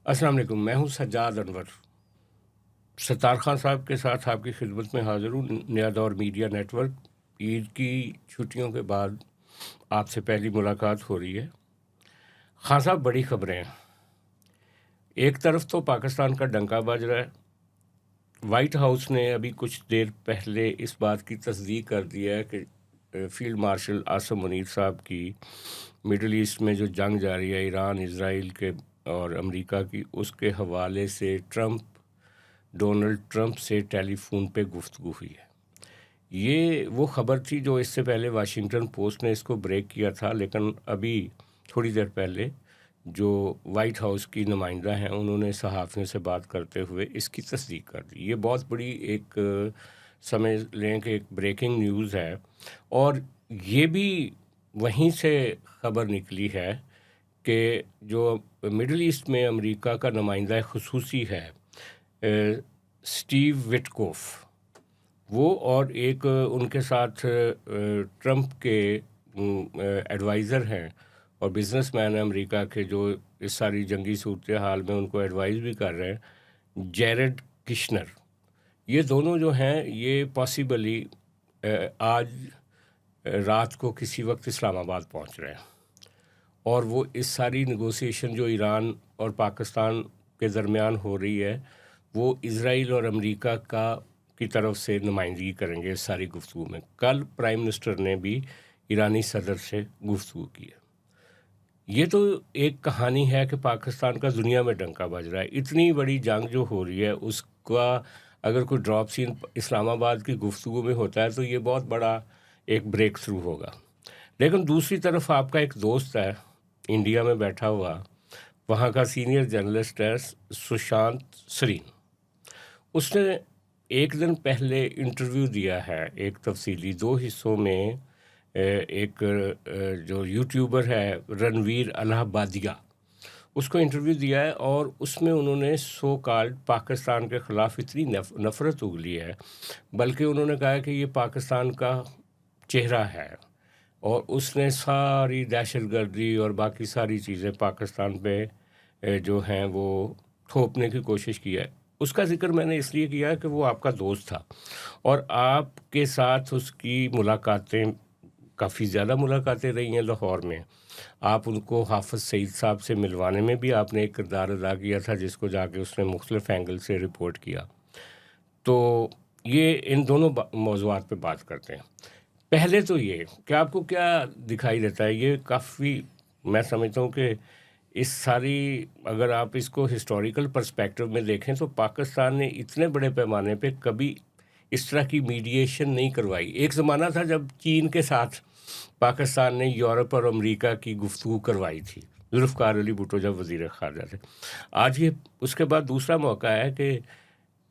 अस्सलाम वालेकुम। मैं हूँ सज्जाद अनवर। सत्तार खान साहब के साथ आपकी खिदमत में हाज़िर हूँ। नया दौर मीडिया नेटवर्क। ईद की छुट्टियों के बाद आपसे पहली मुलाकात हो रही है। खान साहब, बड़ी खबरें हैं। एक तरफ तो पाकिस्तान का डंका बज रहा है। वाइट हाउस ने अभी कुछ देर पहले इस बात की तस्दीक कर दिया है कि फील्ड मार्शल आसिम मुनीर साहब की मिडल ईस्ट में जो जंग जारी है ईरान इसराइल के और अमेरिका की, उसके हवाले से डोनाल्ड ट्रंप से टेलीफोन पे गुफ्तगू हुई है। ये वो ख़बर थी जो इससे पहले वाशिंगटन पोस्ट ने इसको ब्रेक किया था, लेकिन अभी थोड़ी देर पहले जो वाइट हाउस की नुमाइंदा हैं उन्होंने सहाफ़ियों से बात करते हुए इसकी तस्दीक कर दी। ये बहुत बड़ी एक समझ लें कि एक ब्रेकिंग न्यूज़ है। और ये भी वहीं से ख़बर निकली है कि जो मिडल ईस्ट में अमेरिका का नुमाइंदा ख़ुसूसी है स्टीव विटकोफ, वो और एक उनके साथ ट्रंप के एडवाइज़र हैं और बिजनेसमैन हैं अमेरिका के, जो इस सारी जंगी सूरत हाल में उनको एडवाइस भी कर रहे हैं, जेरेड किशनर। ये दोनों जो हैं ये पॉसिबली आज रात को किसी वक्त इस्लामाबाद पहुंच रहे हैं और वो इस सारी नेगोशिएशन जो ईरान और पाकिस्तान के दरमियान हो रही है वो इज़राइल और अमेरिका की तरफ से नुमाइंदगी करेंगे इस सारी गुफ्तगू में। कल प्राइम मिनिस्टर ने भी ईरानी सदर से गुफ्तगू की है। ये तो एक कहानी है कि पाकिस्तान का दुनिया में डंका बज रहा है। इतनी बड़ी जंग जो हो रही है उसका अगर कोई ड्रॉप सीन इस्लामाबाद की गुफ्तगू में होता है तो ये बहुत बड़ा एक ब्रेक थ्रू होगा। लेकिन दूसरी तरफ आपका एक दोस्त है इंडिया में बैठा हुआ, वहाँ का सीनियर जर्नलिस्ट है सुशांत सरीन। उसने एक दिन पहले इंटरव्यू दिया है एक तफसीली 2 हिस्सों में। एक जो यूट्यूबर है रणवीर अलाहाबादिया, उसको इंटरव्यू दिया है और उसमें उन्होंने सो कॉल्ड पाकिस्तान के ख़िलाफ़ इतनी नफ़रत उगली है, बल्कि उन्होंने कहा कि ये पाकिस्तान का चेहरा है और उसने सारी दहशतगर्दी और बाकी सारी चीज़ें पाकिस्तान पे जो हैं वो थोपने की कोशिश की है। उसका ज़िक्र मैंने इसलिए किया है कि वो आपका दोस्त था और आपके साथ उसकी मुलाकातें, काफ़ी ज़्यादा मुलाकातें रही हैं लाहौर में। आप उनको हाफ़िज़ सईद साहब से मिलवाने में भी आपने एक किरदार अदा किया था, जिसको जाके उसने मुख्तलिफ़ एंगल से रिपोर्ट किया। तो ये इन दोनों मौज़ूआत पे बात करते हैं। पहले तो ये कि आपको क्या दिखाई देता है, ये काफ़ी मैं समझता हूँ कि इस सारी अगर आप इसको हिस्टोरिकल पर्सपेक्टिव में देखें तो पाकिस्तान ने इतने बड़े पैमाने पे कभी इस तरह की मीडिएशन नहीं करवाई। एक ज़माना था जब चीन के साथ पाकिस्तान ने यूरोप और अमेरिका की गुफ्तगू करवाई थी, जुल्फ़िकार अली भुट्टो जब वज़ीर ख़ारजा थे। आज ये उसके बाद दूसरा मौका है कि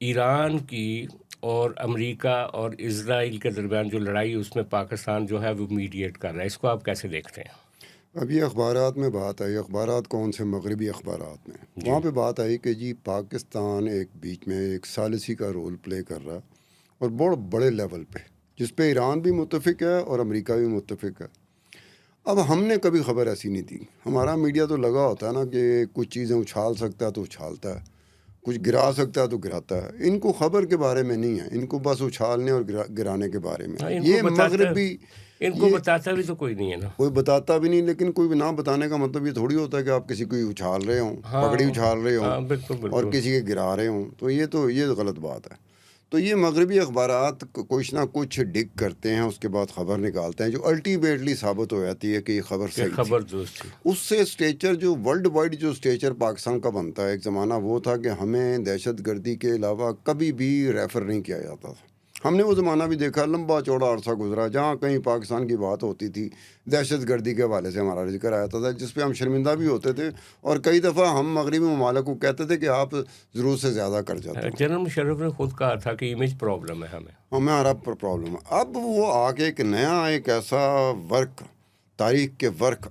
ईरान की और अमेरिका और इज़राइल के दरमियान जो लड़ाई उसमें पाकिस्तान जो है वो मीडिएट कर रहा है। इसको आप कैसे देखते हैं? अभी अखबारात में बात आई, अखबारात कौन से मगरबी अखबारात में, वहाँ जी, पे बात आई कि जी पाकिस्तान एक बीच में एक सालिसी का रोल प्ले कर रहा है और बहुत बड़े लेवल पे, जिस पे ईरान भी मुत्तफिक है और अमेरिका भी मुत्तफिक है। अब हमने कभी खबर ऐसी नहीं दी। हमारा मीडिया तो लगा होता है ना कि कुछ चीज़ें उछाल सकता है तो उछालता है, कुछ गिरा सकता है तो गिराता है। इनको खबर के बारे में नहीं है, इनको बस उछालने और गिराने के बारे में हाँ, है। ये मगरबी इनको ये बताता भी तो कोई नहीं है ना। कोई बताता भी नहीं, लेकिन कोई ना बताने का मतलब ये थोड़ी होता है कि आप किसी को उछाल रहे हों, पगड़ी हाँ, उछाल रहे हों हाँ, बिल्कुल, और बिल्कुल। किसी के गिरा रहे हों, तो ये तो गलत बात है। तो ये मगरबी अखबारात कुछ ना कुछ डिग करते हैं, उसके बाद खबर निकालते हैं जो अल्टीमेटली साबित हो जाती है कि ये खबर ये सही थी। खबर दुरुस्त थी। उससे स्टेचर जो वर्ल्ड वाइड जो स्टेचर पाकिस्तान का बनता है, एक ज़माना वो था कि हमें दहशतगर्दी के अलावा कभी भी रेफ़र नहीं किया जाता था। हमने वो ज़माना भी देखा, लंबा चौड़ा अरसा गुज़रा, जहाँ कहीं पाकिस्तान की बात होती थी, दहशतगर्दी के हवाले से हमारा ज़िक्र आया था, जिस पे हम शर्मिंदा भी होते थे और कई दफ़ा हम मगरबी ममालिक को कहते थे कि आप ज़रूरत से ज़्यादा कर जाते हो। जनरल मुशर्रफ ने खुद कहा था कि इमेज प्रॉब्लम है हमें। हमारा प्रॉब्लम है। अब वो आगे एक नया एक ऐसा वर्क, तारीख़ के वर्क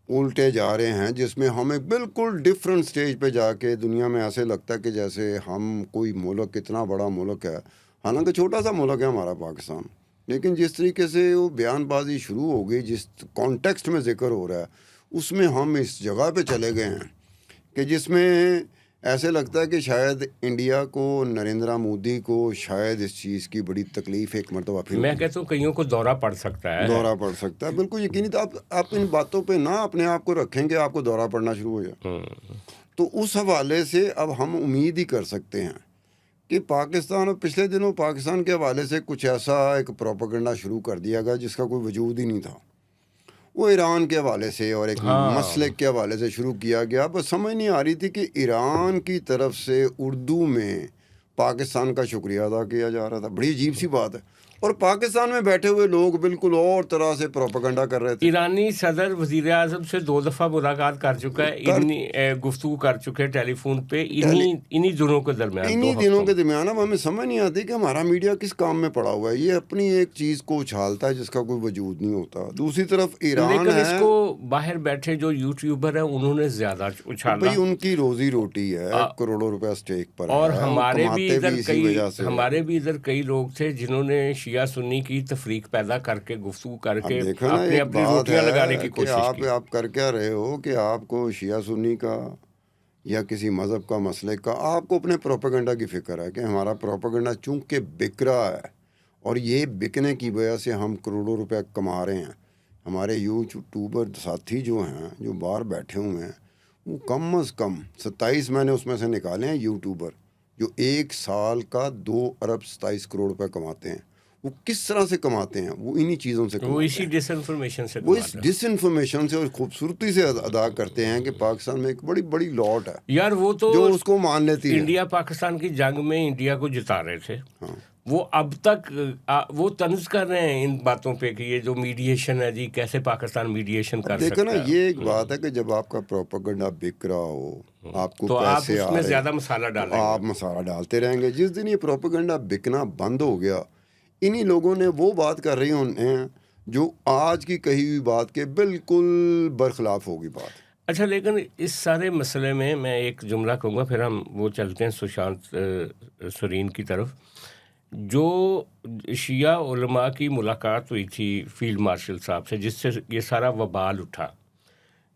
उल्टे जा रहे हैं जिसमें हम एक बिल्कुल डिफरेंट स्टेज पे जाके दुनिया में ऐसे लगता है कि जैसे हम कोई मुल्क, कितना बड़ा मुल्क है, हालांकि छोटा सा मुल्क है हमारा पाकिस्तान, लेकिन जिस तरीके से वो बयानबाजी शुरू हो गई, जिस कॉन्टेक्स्ट में जिक्र हो रहा है, उसमें हम इस जगह पे चले गए हैं कि जिसमें ऐसे लगता है कि शायद इंडिया को, नरेंद्र मोदी को शायद इस चीज़ की बड़ी तकलीफ एक मरतबा फिर मैं कहता हूँ कईयों को दौरा पड़ सकता है। दौरा पड़ सकता है। बिल्कुल यकीनी। तो आप इन बातों पे ना अपने आप को रखेंगे, आपको दौरा पड़ना शुरू हो जाए। तो उस हवाले से अब हम उम्मीद ही कर सकते हैं कि पाकिस्तान, और पिछले दिनों पाकिस्तान के हवाले से कुछ ऐसा एक प्रोपेगेंडा शुरू कर दिया गया जिसका कोई वजूद ही नहीं था। वो ईरान के हवाले से और एक मसलक के हवाले से शुरू किया गया। बस समझ नहीं आ रही थी कि ईरान की तरफ से उर्दू में पाकिस्तान का शुक्रिया अदा किया जा रहा था। बड़ी अजीब सी बात है। और पाकिस्तान में बैठे हुए लोग बिल्कुल और तरह से प्रोपेगेंडा कर रहे थे। ईरानी सदर वजीर आजम से 2 दफ़ा मुलाकात कर चुका है, इन्हीं गुफ्तगू कर चुके हैं टेलीफोन पे, इन्हीं दिनों के दरमियान, इन्हीं दिनों के दरमियान। अब हमें समझ नहीं आती कि हमारा मीडिया किस काम में पड़ा हुआ है। ये अपनी एक चीज़ को उछालता है जिसका कोई वजूद नहीं होता। दूसरी तरफ ईरान लेकिन है, इसको बाहर बैठे जो यूट्यूबर हैं उन्होंने ज़्यादा उछाला। भाई उनकी रोजी रोटी है, करोड़ों रुपया स्टेक पर और है। हमारे भी इधर कई लोग थे जिन्होंने शिया सुन्नी की तफरीक पैदा करके, गुफ्तगू करके देखो ना, अपनी एक अपनी बात रोटियां है लगाने की कि कोशिश की। आप कर क्या रहे हो कि आपको शिया सुन्नी का या किसी मज़हब का मसले का आपको अपने प्रोपेगेंडा की फ़िक्र है कि हमारा प्रोपेगेंडा चूंकि बिक रहा है और ये बिकने की वजह से हम करोड़ों रुपए कमा रहे हैं। हमारे यूट्यूबर साथी जो हैं, जो बाहर बैठे हुए हैं, वो कम अज़ कम 27 मैंने उसमें से निकाले हैं यूट्यूबर जो 1 साल का 2 अरब 27 करोड़ रुपए कमाते हैं। वो किस तरह से कमाते हैं? वो इन्हीं चीज़ों से वो कमाते इसी हैं। डिसइंफॉर्मेशन से वो इस कमाते हैं। डिसइंफॉर्मेशन से और खूबसूरती से अदा करते हैं कि पाकिस्तान में एक बड़ी बड़ी लॉट है यार वो तो जो उसको मान लेती है। इंडिया पाकिस्तान की जंग में इंडिया को जिता रहे थे। हाँ। वो अब तक वो तंज कर रहे हैं इन बातों पे कि ये जो मीडिएशन है जी, कैसे पाकिस्तान मीडिएशन कर देखो सकता ना, है। ये एक बात है कि जब आपका प्रोपेगेंडा बिक रहा हो, आपको तो आप पैसे आ उसमें रहे, ज़्यादा मसाला तो डालेंगे। आप मसाला डालते रहेंगे। जिस दिन ये प्रोपेगेंडा बिकना बंद हो गया, इन्हीं लोगों ने वो बात कर रही हैं जो आज की कही हुई बात के बिल्कुल बरखिलाफ होगी बात। अच्छा, लेकिन इस सारे मसले में मैं एक जुमला कहूँगा, फिर हम वो चलते हैं सुशांत सुरीन की तरफ। जो शिया उलमा की मुलाकात हुई थी फील्ड मार्शल साहब से, जिससे ये सारा वबाल उठा,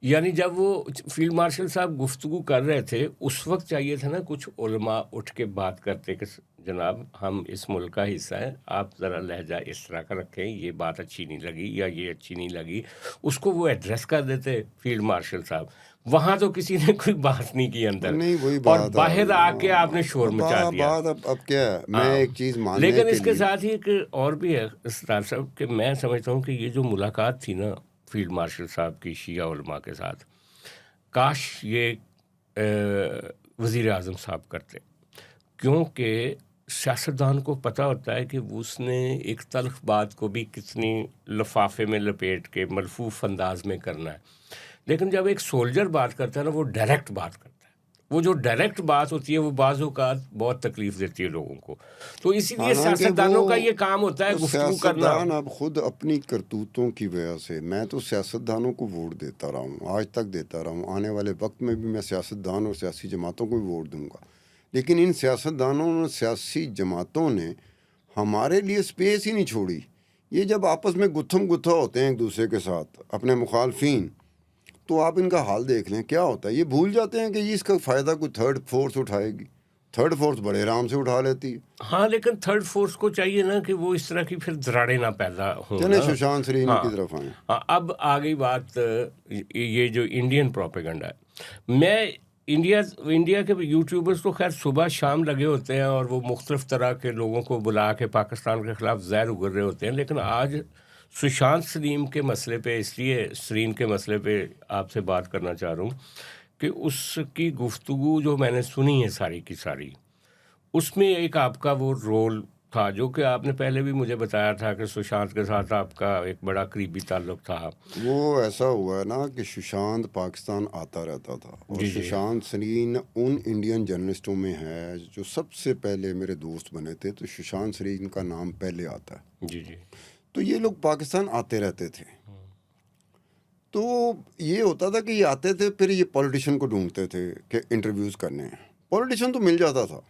यानी जब वो फील्ड मार्शल साहब गुफ्तगू कर रहे थे, उस वक्त चाहिए था ना कुछ उलमा उठ के बात करते कि जनाब हम इस मुल्क का हिस्सा है, आप ज़रा लहजा इस तरह का रखें, ये बात अच्छी नहीं लगी या ये अच्छी नहीं लगी, उसको वो एड्रेस कर देते फील्ड मार्शल साहब। वहाँ तो किसी ने कोई बात नहीं की अंदर, नहीं वही और बात बाहर आके आपने शोर मचा दिया। बात अब क्या है, मैं एक चीज़ मानने लेकिन के इसके लिए, साथ ही एक और भी है सरदार साहब, कि मैं समझता हूँ कि ये जो मुलाकात थी ना फील्ड मार्शल साहब की शिया उलमा के साथ, काश ये वज़ीर आज़म साहब करते, क्योंकि सियासतदान को पता होता है कि उसने एक तल्ख बात को भी कितनी लफाफे में लपेट के मलफूफ अंदाज में करना है। लेकिन जब एक सोल्जर बात करता है ना, वो डायरेक्ट बात करता है। वो जो डायरेक्ट बात होती है वो बाज़ औक़ात बहुत तकलीफ़ देती है लोगों को। तो इसीलिए हालांकि सियासतदानों का वो ये काम होता है गुफ्तगू करना। सियासतदान अब खुद अपनी करतूतों की वजह से, मैं तो सियासतदानों को वोट देता रहा हूँ, आज तक देता रहा हूँ, आने वाले वक्त में भी मैं सियासतदान और सियासी जमातों को भी वोट दूंगा। लेकिन इन सियासतदानों और सियासी जमातों ने हमारे लिए स्पेस ही नहीं छोड़ी। ये जब आपस में गुत्थम गुत्था होते हैं एक दूसरे के साथ, अपने मुखालफिन, तो आप इनका हाल देख लें क्या होता है। ये भूल जाते हैं कि ये इसका फ़ायदा कोई थर्ड फोर्स उठाएगी। थर्ड फोर्स बड़े आराम से उठा लेती है। हाँ, लेकिन थर्ड फोर्स को चाहिए ना कि वो इस तरह की फिर दरारें ना पैदा हों चलें ना। सुशांत सरीनी हाँ की तरफ आएँ। हाँ, अब आ गई बात ये जो इंडियन प्रोपेगेंडा है। मैं इंडिया के यूट्यूबर्स तो खैर सुबह शाम लगे होते हैं और वो मुख्तलिफ तरह के लोगों को बुला के पाकिस्तान के ख़िलाफ़ ज़हर उगल रहे होते हैं। लेकिन आज सुशांत सरीन के मसले पे, इसलिए सरीन के मसले पे आपसे बात करना चाह रहा हूँ कि उसकी गुफ्तगू जो मैंने सुनी है सारी की सारी, उसमें एक आपका वो रोल था जो कि आपने पहले भी मुझे बताया था कि सुशांत के साथ आपका एक बड़ा करीबी ताल्लुक था। वो ऐसा हुआ है ना कि सुशांत पाकिस्तान आता रहता था, और जी जी सुशांत सरीन उन इंडियन जर्नलिस्टों में है जो सबसे पहले मेरे दोस्त बने थे, तो सुशांत सरीन का नाम पहले आता है। जी जी। तो ये लोग पाकिस्तान आते रहते थे। तो ये होता था कि ये आते थे, फिर ये पॉलिटिशियन को ढूंढते थे कि इंटरव्यूज़ करने हैं। पॉलिटिशियन तो मिल जाता था।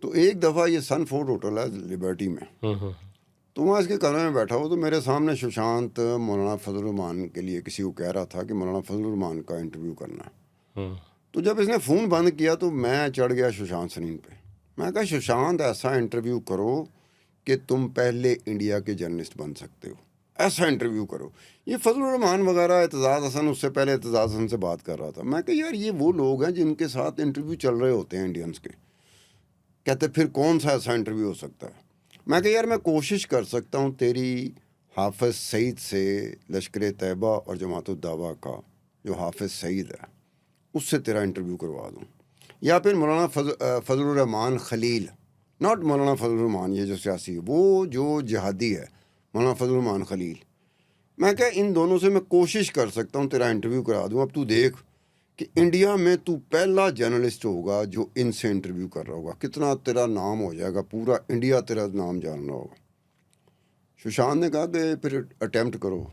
तो एक दफ़ा ये सनफोर्ड होटल है लिबर्टी में, तो वहाँ इसके कमरे में बैठा हो, तो मेरे सामने सुशांत मौलाना फजल रहमान के लिए किसी को कह रहा था कि मौलाना फजल रहमान का इंटरव्यू करना है। तो जब इसने फ़ोन बंद किया तो मैं चढ़ गया सुशांत सरीन पे। मैं कहा सुशांत ऐसा इंटरव्यू करो कि तुम पहले इंडिया के जर्नलिस्ट बन सकते हो, ऐसा इंटरव्यू करो। ये फजलुर रहमान वगैरह, एतजाज़ हसन, उससे पहले एतजाज़ हसन से बात कर रहा था। मैं कहा यार ये वो लोग हैं जिनके साथ इंटरव्यू चल रहे होते हैं इंडियंस के। कहते फिर कौन सा ऐसा इंटरव्यू हो सकता है। मैं कहा यार मैं कोशिश कर सकता हूँ तेरी हाफिज़ सईद से, लश्कर तैयबा और जमात-उद-दावा का जो हाफिज़ सईद है उससे तेरा इंटरव्यू करवा दूँ, या फिर मौलाना फजलुर रहमान खलील, नॉट मौलाना फजलुर रहमान ये जो सियासी है, वो जो जिहादी है मौलाना फजलुर रहमान खलील। मैं क्या इन दोनों से मैं कोशिश कर सकता हूँ तेरा इंटरव्यू करा दूँ। अब तू देख कि इंडिया में तू पहला जर्नलिस्ट होगा जो इनसे इंटरव्यू कर रहा होगा, कितना तेरा नाम हो जाएगा, पूरा इंडिया तेरा नाम जान रहा होगा। सुशांत ने कहा कि फिर अटैम्प्ट करो।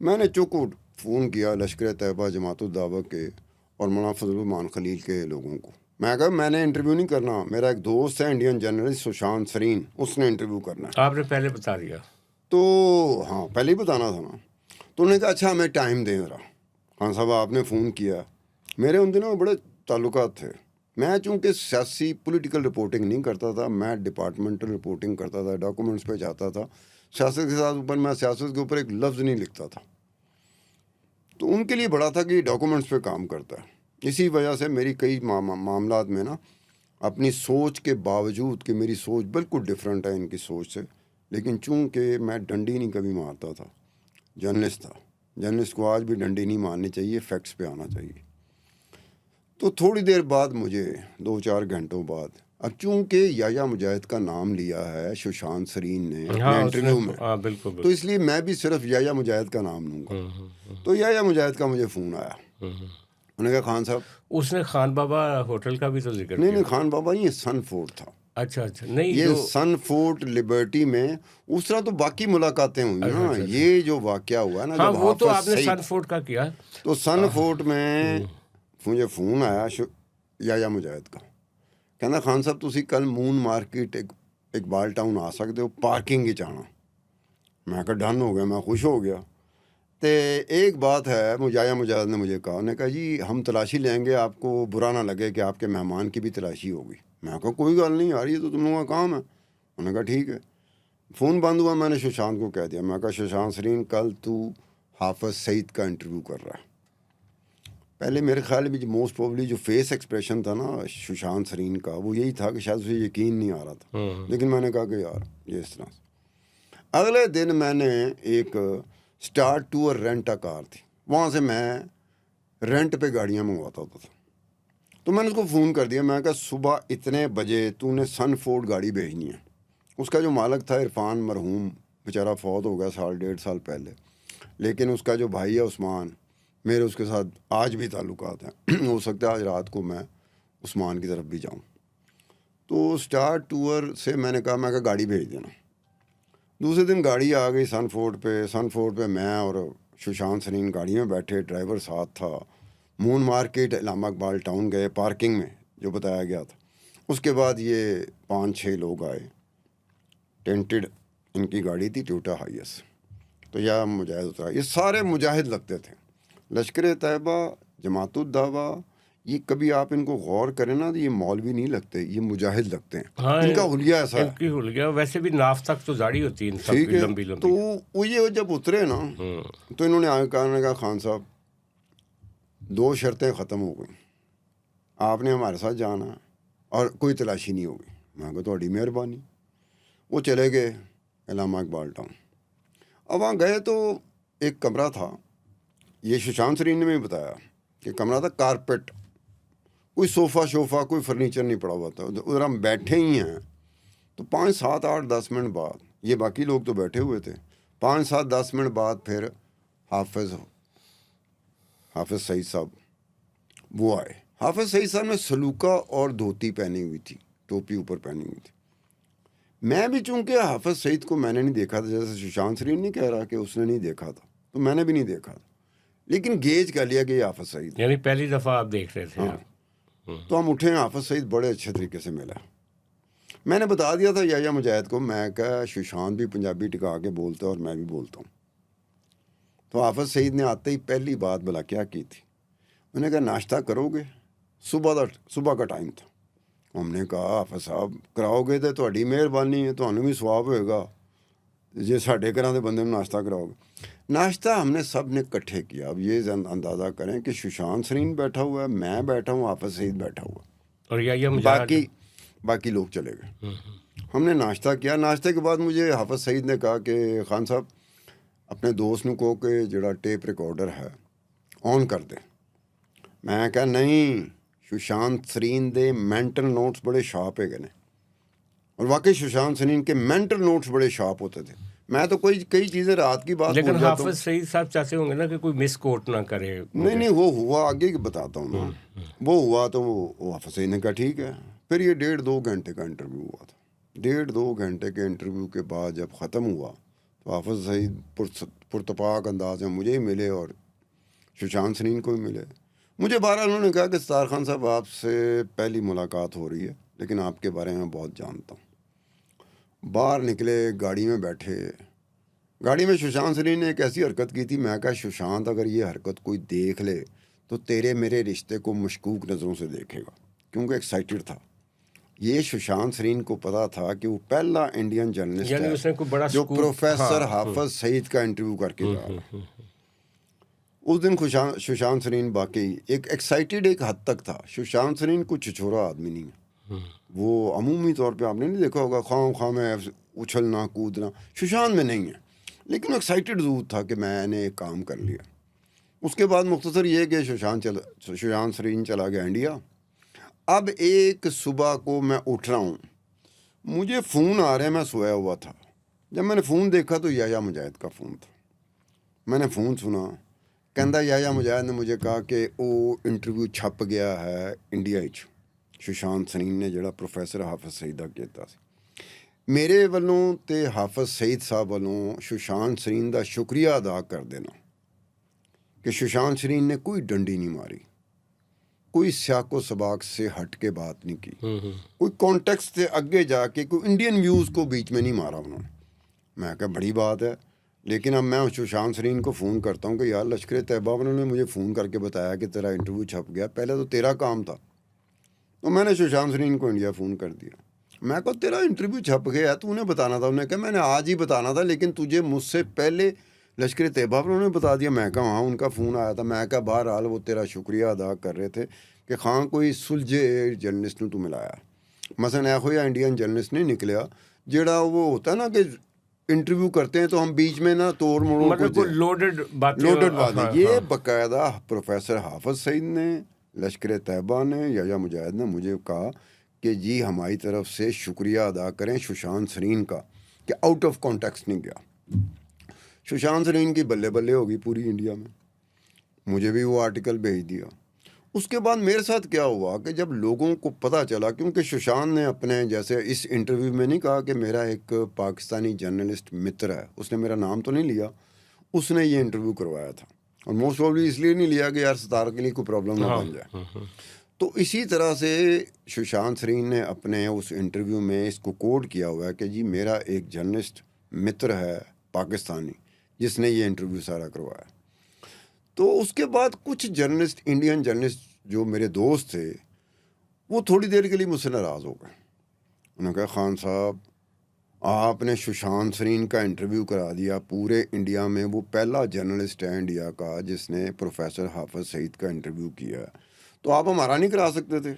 मैंने चुप फ़ोन किया लश्कर तैयबा, जमात-उद-दावा के और मौलाना फजलुर रहमान खलील के लोगों को। मैं कहा मैंने इंटरव्यू नहीं करना, मेरा एक दोस्त है इंडियन जर्नलिस्ट सुशांत सरीन, उसने इंटरव्यू करना है। आपने पहले बता दिया? तो हाँ पहले ही बताना था ना। तो उन्होंने कहा अच्छा हमें टाइम दें ज़रा। खान साहब आपने फ़ोन किया, मेरे उन दिनों बड़े ताल्लुकात थे। मैं चूँकि सियासी पॉलिटिकल रिपोर्टिंग नहीं करता था, मैं डिपार्टमेंटल रिपोर्टिंग करता था, डॉक्यूमेंट्स पे जाता था। सियासत के साथ ऊपर मैं सियासत के ऊपर एक लफ्ज़ नहीं लिखता था। तो उनके लिए बड़ा था कि डॉक्यूमेंट्स पे काम करता है। इसी वजह से मेरी कई मामलात में ना अपनी सोच के बावजूद कि मेरी सोच बिल्कुल डिफरेंट है इनकी सोच से, लेकिन चूँकि मैं डंडी नहीं कभी मारता था, जर्नलिस्ट था। जर्नलिस्ट को आज भी डंडी नहीं मारनी चाहिए, फैक्ट्स पे आना चाहिए। तो थोड़ी देर बाद मुझे 2-4 घंटों बाद, अब चूँकि याया मुजाहिद का नाम लिया है सुशांत सरीन ने अपने हाँ, इंटरव्यू उसने में, हाँ, बिल्कुल, तो बिल्कुल। इसलिए मैं भी सिर्फ याया मुजाहिद का नाम लूँगा। हम्म। तो याया मुजाहिद का मुझे फ़ोन आया। उन्होंने कहा खान साहब, उसने खान बाबा होटल का भी तो जिक्र नहीं किया। खान बाबा नहीं, ये सन फोर्ट था। अच्छा, नहीं ये जो सन फोर्ट लिबर्टी में उस तरह तो बाकी मुलाकातें हुई अच्छा, ना, अच्छा, अच्छा। ये जो वाक़या हुआ ना हाँ, जब वो तो हाफिज़ आपने सईद, सनफोर्ड का किया। तो सन फोर्ट में मुझे फ़ोन आया याया मुजाहिद का। कहना खान साहब तुसी कल मून मार्केट इकबाल टाउन आ सकते हो, पार्किंग ही जाना। मैं कहा डन हो गया, मैं खुश हो गया। तो एक बात है, याया मुजाहिद ने मुझे कहा, उन्होंने कहा जी हम तलाशी लेंगे, आपको बुरा ना लगे कि आपके मेहमान की भी तलाशी होगी। मैं कहा कोई गल नहीं यार, ये तो तुम लोगों का काम है। उन्होंने कहा ठीक है। फ़ोन बंद हुआ, मैंने सुशांत को कह दिया, मैं कहा सुशांत सरीन कल तू हाफिज़ सईद का इंटरव्यू कर रहा है। पहले मेरे ख्याल में मोस्ट प्रोबेबली जो फेस एक्सप्रेशन था ना सुशांत सरीन का, वो यही था कि शायद उसे यकीन नहीं आ रहा था, लेकिन मैंने कहा कि यार ये इस तरह से। अगले दिन मैंने एक star tour rent a car थी, वहाँ से मैं रेंट पे गाड़ियाँ मंगवाता होता था। तो मैंने उसको फ़ोन कर दिया, मैं कहा सुबह इतने बजे तूने सन फोर्ड गाड़ी भेजनी है। उसका जो मालिक था इरफान मरहूम, बेचारा फौत हो गया 1.5 साल पहले, लेकिन उसका जो भाई है उस्मान, मेरे उसके साथ आज भी ताल्लुकात हैं। हो सकता है आज रात को मैं उस्मान की तरफ भी जाऊं। तो स्टार टूर से मैंने कहा गाड़ी भेज देना। दूसरे दिन गाड़ी आ गई सन फोर्ट पे मैं और सुशांत सरीन गाड़ी में बैठे, ड्राइवर साथ था। मून मार्केट इलामा इकबाल टाउन गए, पार्किंग में जो बताया गया था। उसके बाद ये 5-6 लोग आए, टेंटेड इनकी गाड़ी थी, टोयोटा हाइएस। तो यह मुजाहिद उतरा, ये सारे मुजाहिद लगते थे, लश्कर तैयबा, जमात-उद-दावा। ये कभी आप इनको गौर करें ना तो ये मौलवी नहीं लगते, ये मुजाहिद लगते हैं। हाँ, इनका हुलिया ऐसा है, इनकी हुलिया वैसे भी नाफ तक तो दाढ़ी होती है इन सब ठीक की, है। लंबी तो लंबी। वो ये जब उतरे ना तो इन्होंने आगे कहा खान साहब 2 शर्तें ख़त्म हो गई, आपने हमारे साथ जाना है और कोई तलाशी नहीं होगी। मैं कहा थोड़ी मेहरबानी। वो चले गए इलामा इकबाल टाउन। अब वहाँ गए तो एक कमरा था, ये सुशांत सरीन ने भी बताया कि कमरा था कारपेट, कोई सोफ़ा शोफ़ा कोई फर्नीचर नहीं पड़ा हुआ था। उधर हम बैठे ही हैं तो 5, 7, 8, 10 मिनट बाद, ये बाकी लोग तो बैठे हुए थे, 5, 7, 10 मिनट बाद फिर हाफिज़ सईद साहब वो आए। हाफिज़ सईद साहब ने सलूका और धोती पहनी हुई थी, टोपी ऊपर पहनी हुई थी। मैं भी चूंकि हाफिज़ सईद को मैंने नहीं देखा था, जैसे सुशांत सरीन नहीं कह रहा कि उसने नहीं देखा था, तो मैंने भी नहीं देखा था, लेकिन गेज कर लिया कि ये हाफिज़ सईद, यानी पहली दफ़ा आप देख रहे थे। हाँ। तो हम उठे, हाफिज़ सईद बड़े अच्छे तरीके से मिला। मैंने बता दिया था याया मुजाहिद को, मैं कहा सुशांत भी पंजाबी टिका के बोलता है और मैं भी बोलता हूँ। तो हाफिज़ सईद ने आते ही पहली बात भला क्या की थी, उन्होंने कहा नाश्ता करोगे? सुबह का टाइम था। हमने कहा हाफिज साहब कराओगे तो ਤੁਹਾਡੀ ਮਿਹਰਬਾਨੀ है, ਤੁਹਾਨੂੰ भी सवाब होएगा जे साढ़े घरां दे बंदे नूं नाश्ता कराओगे। नाश्ता हमने सब ने इकट्ठे किया। अब ये अंदाज़ा करें कि सुशांत सरीन बैठा हुआ है, मैं बैठा हूँ, हाफिज सईद बैठा हुआ, और या मुजाहिद बाकी लोग चले गए। हमने नाश्ता किया। नाश्ते के बाद मुझे हाफिज सईद ने कहा कि खान साहब अपने दोस्त नूं कहो कि जिहड़ा टेप रिकॉर्डर है ऑन कर दे। मैं कहा नहीं, सुशांत सरीन दे मेंटल नोट्स बड़े शार्प है ने, और वाकई सुशांत सरीन के मेंटल नोट्स बड़े शार्प होते थे। मैं तो कई चीज़ें रात की बात लेकिन भूल जाता हूँ। हाफिज सईद साहब चाहते होंगे ना कि कोई मिस कोट ना करे। नहीं, वो हुआ, आगे की बताता हूँ ना। वो हुआ तो वो हाफिज सईद ने कहा ठीक है। फिर ये 1.5-2 घंटे का इंटरव्यू हुआ था। 1.5-2 घंटे के इंटरव्यू के बाद जब ख़त्म हुआ तो हाफिज सईद पुरतपाक अंदाज में मुझे ही मिले और सुशांत सरीन को भी मिले। मुझे बहरहाल उन्होंने कहा कि सत्तार खान साहब आपसे पहली मुलाकात हो रही है, लेकिन आपके बारे में बहुत जानता हूँ। बाहर निकले, गाड़ी में बैठे। गाड़ी में सुशांत सरीन ने एक ऐसी हरकत की थी। मैं कहा सुशांत अगर ये हरकत कोई देख ले तो तेरे मेरे रिश्ते को मशकूक नज़रों से देखेगा, क्योंकि एक्साइटेड था। ये सुशांत सरीन को पता था कि वो पहला इंडियन जर्नलिस्ट यानी उसने कोई बड़ा है जो प्रोफेसर हाफिज सईद का इंटरव्यू करके जा रहा है। उस दिन सुशांत सरीन बाकी एक एक्साइटेड एक हद तक था। सुशांत सरीन कुछ छिछोरा आदमी नहीं है। वो अमूमी तौर पे आपने नहीं देखा होगा खां में उछलना कूदना, सुशांत में नहीं है, लेकिन एक्साइटेड ज़रूर था कि मैंने एक काम कर लिया। उसके बाद मुख्तसर ये कि सुशांत सरीन चला गया इंडिया। अब एक सुबह को मैं उठ रहा हूँ, मुझे फ़ोन आ रहे हैं, मैं सोया हुआ था। जब मैंने फ़ोन देखा तो याया मुजाहिद का फ़ोन था। मैंने फ़ोन सुना, कहता याया मुजाहिद ने मुझे कहा कि वो इंटरव्यू छप गया है इंडिया च, सुशांत सरीन ने जिहड़ा प्रोफेसर हाफिज सईद दा कीता सी। मेरे वालों ते हाफिज सईद साहब वालों सुशांत सरीन दा शुक्रिया अदा कर देना कि सुशांत सरीन ने कोई डंडी नहीं मारी, कोई सियाको सबाक से हट के बात नहीं की, कोई कॉन्टेक्स्ट से आगे जाके कोई इंडियन व्यूज़ को बीच में नहीं मारा उन्होंने। मैं कहा बड़ी बात है। लेकिन अब मैं सुशांत सरीन को फ़ोन करता हूँ कि यार लश्कर तैयबा उन्होंने मुझे फ़ोन करके बताया कि तेरा इंटरव्यू छप गया, पहले तो तेरा काम था। तो मैंने सुशांत सरीन को इंडिया फ़ोन कर दिया। मैं कहा तेरा इंटरव्यू छप गया, तूने बताना था। उन्होंने कहा मैंने आज ही बताना था, लेकिन तुझे मुझसे पहले लश्कर तैयबा उन्होंने बता दिया। मैं कहा हाँ, उनका फ़ोन आया था। मैं कहा बहरहाल वो तेरा शुक्रिया अदा कर रहे थे कि खां कोई सुलझे जर्नलिस्ट तू मिलाया। मसलन ऐहो या इंडियन जर्नलिस्ट नहीं निकलिया जेड़ा वो होता ना कि इंटरव्यू करते हैं तो हम बीच में ना तोड़ मोड़ों मतलब को लोडेड बातें। ये बाकायदा प्रोफेसर हाफिज सईद ने, लश्कर तैयबा ने, याया मुजाहिद ने मुझे कहा कि जी हमारी तरफ से शुक्रिया अदा करें सुशांत सरीन का कि आउट ऑफ कॉन्टेक्स्ट नहीं गया। सुशांत सरीन की बल्ले बल्ले होगी पूरी इंडिया में। मुझे भी वो आर्टिकल भेज दिया। उसके बाद मेरे साथ क्या हुआ कि जब लोगों को पता चला, क्योंकि सुशांत ने अपने जैसे इस इंटरव्यू में नहीं कहा कि मेरा एक पाकिस्तानी जर्नलिस्ट मित्र है, उसने मेरा नाम तो नहीं लिया, उसने ये इंटरव्यू करवाया था। और मोस्ट प्रॉब्ली इसलिए नहीं लिया कि यार सतार के लिए कोई प्रॉब्लम ना बन जाए। तो इसी तरह से सुशांत सरीन ने अपने उस इंटरव्यू में इसको कोड किया हुआ है कि जी मेरा एक जर्नलिस्ट मित्र है पाकिस्तानी जिसने ये इंटरव्यू सारा करवाया। तो उसके बाद कुछ जर्नलिस्ट, इंडियन जर्नलिस्ट जो मेरे दोस्त थे, वो थोड़ी देर के लिए मुझसे नाराज़ हो गए। उन्होंने कहा खान साहब आपने सुशांत सरीन का इंटरव्यू करा दिया, पूरे इंडिया में वो पहला जर्नलिस्ट है इंडिया का जिसने प्रोफेसर हाफिज सईद का इंटरव्यू किया, तो आप हमारा नहीं करा सकते थे।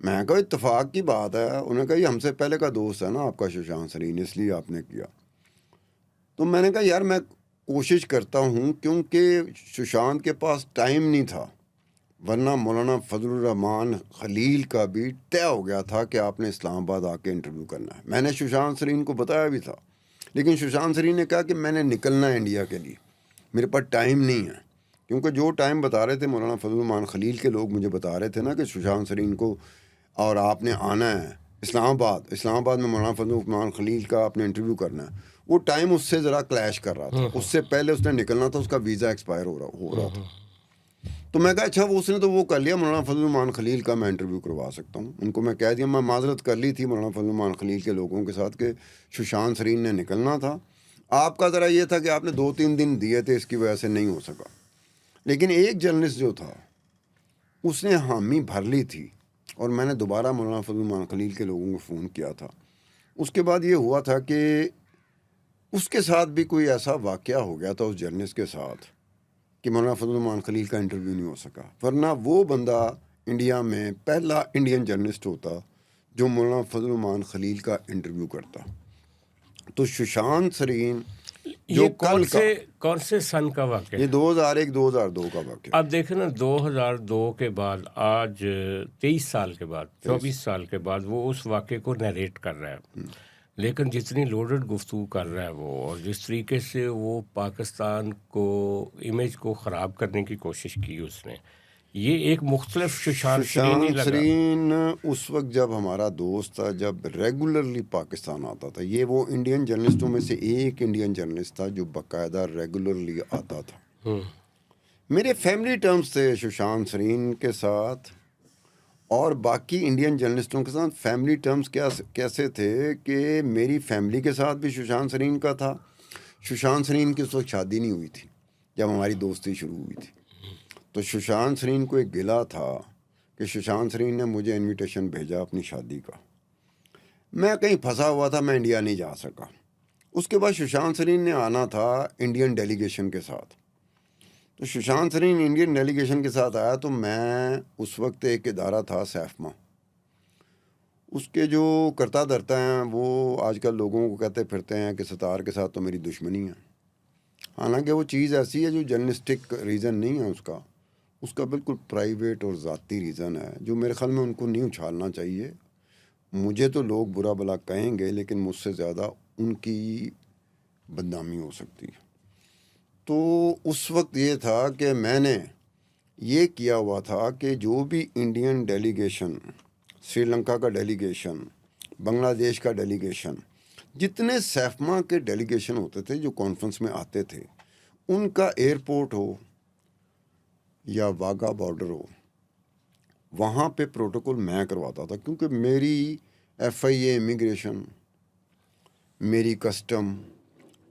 मैं कहा इत्तेफाक की बात है। उन्होंने कहा ये हमसे पहले का दोस्त है ना आपका सुशांत सरीन, इसलिए आपने किया। तो मैंने कहा यार मैं कोशिश करता हूँ, क्योंकि सुशांत के पास टाइम नहीं था, वरना मौलाना फजलुर रहमान खलील का भी तय हो गया था कि आपने इस्लामाबाद आके इंटरव्यू करना है। मैंने सुशांत सरीन को बताया भी था, लेकिन सुशांत सरीन ने कहा कि मैंने निकलना है इंडिया के लिए, मेरे पास टाइम नहीं है। क्योंकि जो टाइम बता रहे थे मौलाना फजलुर रहमान खलील के लोग मुझे बता रहे थे ना कि सुशांत सरीन को और आपने आना है इस्लामाबाद में मौलाना फजलुर रहमान खलील का आपने इंटरव्यू करना है, वो टाइम उससे ज़रा क्लैश कर रहा था। उससे पहले उसने निकलना था, उसका वीज़ा एक्सपायर हो रहा था। तो मैं कहा अच्छा उसने तो वो कर लिया, मौलाना फजलुर रहमान खलील का मैं इंटरव्यू करवा सकता हूँ। उनको मैं कह दिया, मैं माजरत कर ली थी मौलाना फजलुर रहमान खलील के लोगों के साथ कि सुशांत सरीन ने निकलना था, आपका ज़रा ये था कि आपने 2-3 दिन दिए थे, इसकी वजह से नहीं हो सका। लेकिन एक जर्नलिस्ट जो था उसने हामी भर ली थी और मैंने दोबारा मौलाना फजल रहमान खलील के लोगों को फ़ोन किया था। उसके बाद ये हुआ था कि उसके साथ भी कोई ऐसा वाक़या हो गया था उस जर्नलिस्ट के साथ कि मौलाना फजल रहमान खलील का इंटरव्यू नहीं हो सका, वरना वो बंदा इंडिया में पहला इंडियन जर्नलिस्ट होता जो मौलाना फजल रहमान खलील का इंटरव्यू करता। तो सुशांत सरीन जो ये कल का, कौन से सन का वाक़या ये है? 2001-2002 का वाक़या। अब देखें ना, 2002 के बाद आज 23 साल के बाद, 24 साल के बाद वो उस वाक़े को नरेट कर रहा है, लेकिन जितनी लोडेड गुफ्तगू कर रहा है वो, और जिस तरीके से वो पाकिस्तान को इमेज को ख़राब करने की कोशिश की उसने, ये एक मुख्तलिफ सुशांत सरीन ही सुशांत लगा। सरीन उस वक्त जब हमारा दोस्त था, जब रेगुलरली पाकिस्तान आता था, ये वो इंडियन जर्नलिस्टों में से एक इंडियन जर्नलिस्ट था जो बाकायदा रेगुलरली आता था। मेरे फैमिली टर्म्स थे सुशांत सरीन के साथ और बाकी इंडियन जर्नलिस्टों के साथ। फैमिली टर्म्स कैसे थे कि मेरी फैमिली के साथ भी सुशांत सरीन का था। सुशांत सरीन की उस वक्त शादी नहीं हुई थी जब हमारी दोस्ती शुरू हुई थी। तो सुशांत सरीन को एक गिला था कि सुशांत सरीन ने मुझे इनविटेशन भेजा अपनी शादी का, मैं कहीं फंसा हुआ था, मैं इंडिया नहीं जा सका। उसके बाद सुशांत सरीन ने आना था इंडियन डेलीगेशन के साथ। तो सुशांत सरीन इंडियन डेलीगेशन के साथ आया तो मैं उस वक्त एक इदारा था सैफमा, उसके जो करता धरता हैं वो आजकल लोगों को कहते फिरते हैं कि सतार के साथ तो मेरी दुश्मनी है। हालांकि वो चीज़ ऐसी है जो जर्नलिस्टिक रीज़न नहीं है, उसका बिल्कुल प्राइवेट और ज़ाती रीज़न है जो मेरे ख्याल में उनको नहीं उछालना चाहिए। मुझे तो लोग बुरा भला कहेंगे लेकिन मुझसे ज़्यादा उनकी बदनामी हो सकती है। तो उस वक्त ये था कि मैंने ये किया हुआ था कि जो भी इंडियन डेलीगेशन, श्रीलंका का डेलीगेशन, बांग्लादेश का डेलीगेशन, जितने सैफमा के डेलीगेशन होते थे जो कॉन्फ्रेंस में आते थे, उनका एयरपोर्ट हो या वाघा बॉर्डर हो, वहाँ पे प्रोटोकॉल मैं करवाता था, क्योंकि मेरी FIA इमिग्रेशन, मेरी कस्टम,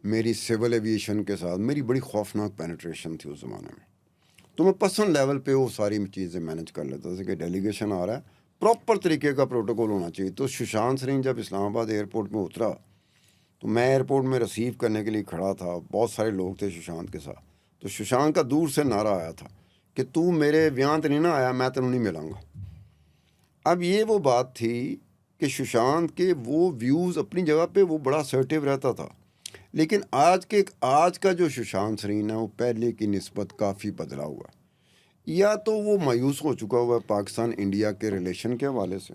मेरी सिविल एविएशन के साथ मेरी बड़ी खौफनाक पेनिट्रेशन थी उस ज़माने में। तो मैं पर्सनल लेवल पे वो सारी चीज़ें मैनेज कर लेता था कि डेलीगेशन आ रहा है, प्रॉपर तरीके का प्रोटोकॉल होना चाहिए। तो सुशांत सरीन जब इस्लामाबाद एयरपोर्ट में उतरा तो मैं एयरपोर्ट में रिसीव करने के लिए खड़ा था, बहुत सारे लोग थे सुशांत के साथ। तो सुशांत का दूर से नारा आया था कि तू मेरे ब्याह ते नहीं ना आया, मैं तेनों नहीं मिलांगा। अब ये वो बात थी कि सुशांत के वो व्यूज़ अपनी जगह पे वो बड़ा असर्टिव रहता था, लेकिन आज का जो सुशांत सरीन है वो पहले की निस्बत काफ़ी बदला हुआ, या तो वो मायूस हो चुका हुआ है पाकिस्तान इंडिया के रिलेशन के हवाले से,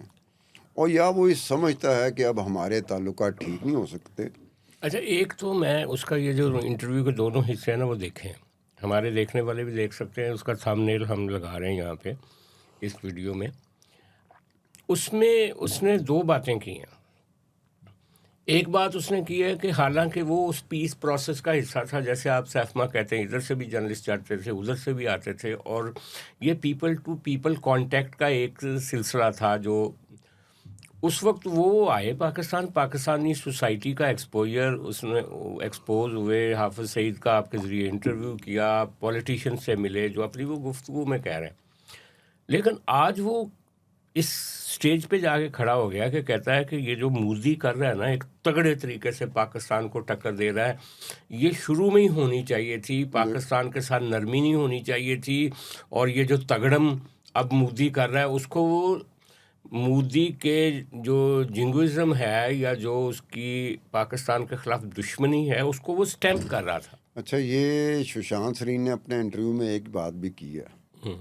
और या वो ये समझता है कि अब हमारे ताल्लुकात ठीक नहीं हो सकते। अच्छा, एक तो मैं उसका ये जो इंटरव्यू के दोनों हिस्से हैं ना वो देखें, हमारे देखने वाले भी देख सकते हैं, उसका थंबनेल हम लगा रहे हैं यहाँ पे इस वीडियो में। उसमें उसने दो बातें की हैं। एक बात उसने की है कि हालांकि वो उस पीस प्रोसेस का हिस्सा था, जैसे आप सैफमा कहते हैं, इधर से भी जर्नलिस्ट जाते थे, उधर से भी आते थे, और ये पीपल टू पीपल कांटेक्ट का एक सिलसिला था जो उस वक्त वो आए पाकिस्तान, पाकिस्तानी सोसाइटी का एक्सपोजर, उसने एक्सपोज हुए, हाफिज़ सईद का आपके ज़रिए इंटरव्यू किया, पॉलिटिशियन से मिले जो अपनी वो गुफ्तगू में कह रहे हैं। लेकिन आज वो इस स्टेज पे जाके खड़ा हो गया कि कहता है कि ये जो मोदी कर रहा है ना, एक तगड़े तरीके से पाकिस्तान को टक्कर दे रहा है, ये शुरू में ही होनी चाहिए थी, पाकिस्तान के साथ नरमी नहीं होनी चाहिए थी, और ये जो तगड़म अब मोदी कर रहा है उसको वो मोदी के जो जिंगुइज्म है या जो उसकी पाकिस्तान के ख़िलाफ़ दुश्मनी है उसको वो स्टैम्प कर रहा था। अच्छा, ये सुशांत सरीन ने अपने इंटरव्यू में एक बात भी की है, वो